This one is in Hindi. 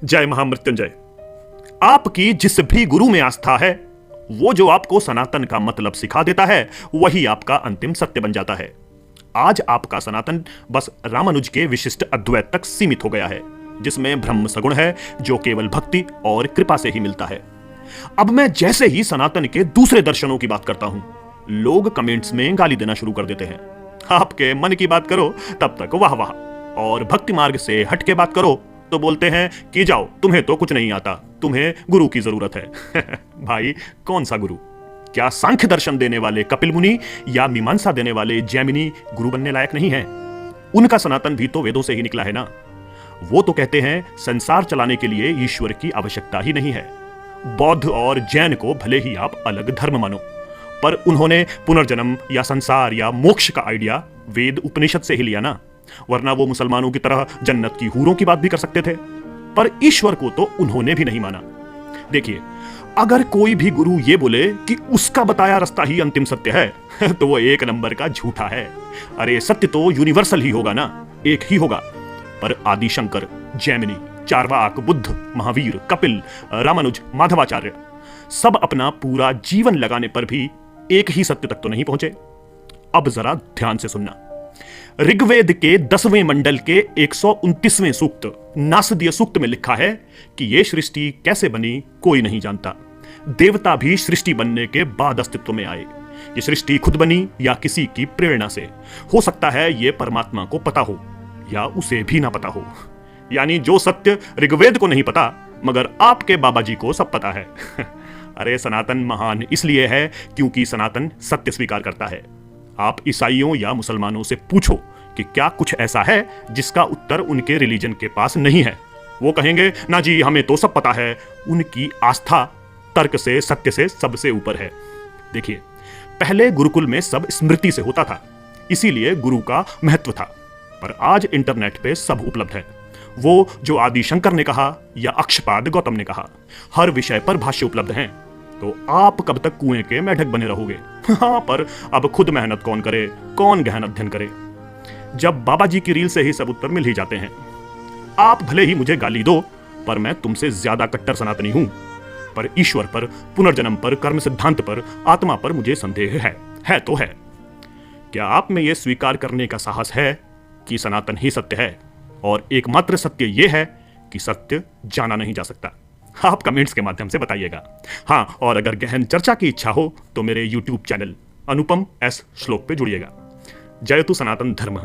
जय महामृत्युंजय। आपकी जिस भी गुरु में आस्था है, वो जो आपको सनातन का मतलब सिखा देता है, वही आपका अंतिम सत्य बन जाता है। आज आपका सनातन बस रामानुज के विशिष्ट अद्वैत तक सीमित हो गया है, जिसमें ब्रह्म सगुण है, जो केवल भक्ति और कृपा से ही मिलता है। अब मैं जैसे ही सनातन के दूसरे दर्शनों की बात करता हूं, लोग कमेंट्स में गाली देना शुरू कर देते हैं। आपके मन की बात करो तब तक वाह वाह, और भक्ति मार्ग से हट के बात करो तो बोलते हैं कि जाओ, तुम्हें तो कुछ नहीं आता, तुम्हें गुरु की जरूरत है। भाई, कौन सा गुरु? क्या सांख्य दर्शन देने वाले कपिल मुनि या मीमांसा देने वाले जैमिनी गुरु बनने लायक नहीं है? उनका सनातन भी तो वेदों से ही निकला है ना। वो तो कहते हैं संसार चलाने के लिए ईश्वर की आवश्यकता ही नहीं है। बौद्ध और जैन को भले ही आप अलग धर्म मानो, पर उन्होंने पुनर्जन्म या संसार या मोक्ष का आइडिया वेद उपनिषद से ही लिया ना। वरना वो मुसलमानों की तरह जन्नत की हूरों की बात भी कर सकते थे, पर ईश्वर को तो उन्होंने भी नहीं माना। देखिए, अगर कोई भी गुरु ये बोले कि उसका बताया रास्ता ही अंतिम सत्य है, तो वो एक नंबर का झूठा है। अरे सत्य तो यूनिवर्सल ही होगा ना, एक ही होगा। पर आदि शंकर, जैमिनी, चार्वाक, बुद्ध, महावीर, कपिल, रामानुज, माधवाचार्य सब अपना पूरा जीवन लगाने पर भी एक ही सत्य तक तो नहीं पहुंचे। अब जरा ध्यान से सुनना। ऋग्वेद के 10वें मंडल के 129वें सूक्त नासदीय सूक्त में लिखा है कि यह सृष्टि कैसे बनी कोई नहीं जानता। देवता भी सृष्टि बनने के बाद अस्तित्व में आए। ये सृष्टि खुद बनी या किसी की प्रेरणा से। हो सकता है ये परमात्मा को पता हो या उसे भी ना पता हो। यानी जो सत्य ऋग्वेद को नहीं पता, मगर आपके बाबा जी को सब पता है। अरे सनातन महान इसलिए है क्योंकि सनातन सत्य स्वीकार करता है। आप ईसाइयों या मुसलमानों से पूछो कि क्या कुछ ऐसा है जिसका उत्तर उनके रिलीजन के पास नहीं है। वो कहेंगे ना जी, हमें तो सब पता है। उनकी आस्था तर्क से, सत्य से सबसे ऊपर है। देखिए, पहले गुरुकुल में सब स्मृति से होता था, इसीलिए गुरु का महत्व था। पर आज इंटरनेट पे सब उपलब्ध है। वो जो आदि शंकर ने कहा या अक्षपाद गौतम ने कहा, हर विषय पर भाष्य उपलब्ध हैं। तो आप कब तक कुएं के मेढक बने रहोगे? हाँ, पर अब खुद मेहनत कौन करे, कौन गहन अध्ययन करे? जब बाबा जी की रील से ही सब उत्तर मिल ही जाते हैं। आप भले ही मुझे गाली दो, पर मैं तुमसे ज्यादा कट्टर सनातनी हूं। पर ईश्वर पर, पुनर्जन्म पर, कर्म सिद्धांत पर, आत्मा पर मुझे संदेह है तो है। क्या आप में यह स्वीकार करने का साहस है कि सनातन ही सत्य है और एकमात्र सत्य यह है कि सत्य जाना नहीं जा सकता? आप कमेंट्स के माध्यम से बताइएगा। हाँ, और अगर गहन चर्चा की इच्छा हो तो मेरे YouTube चैनल अनुपम एस श्लोक पे जुड़िएगा। जय तु सनातन धर्म।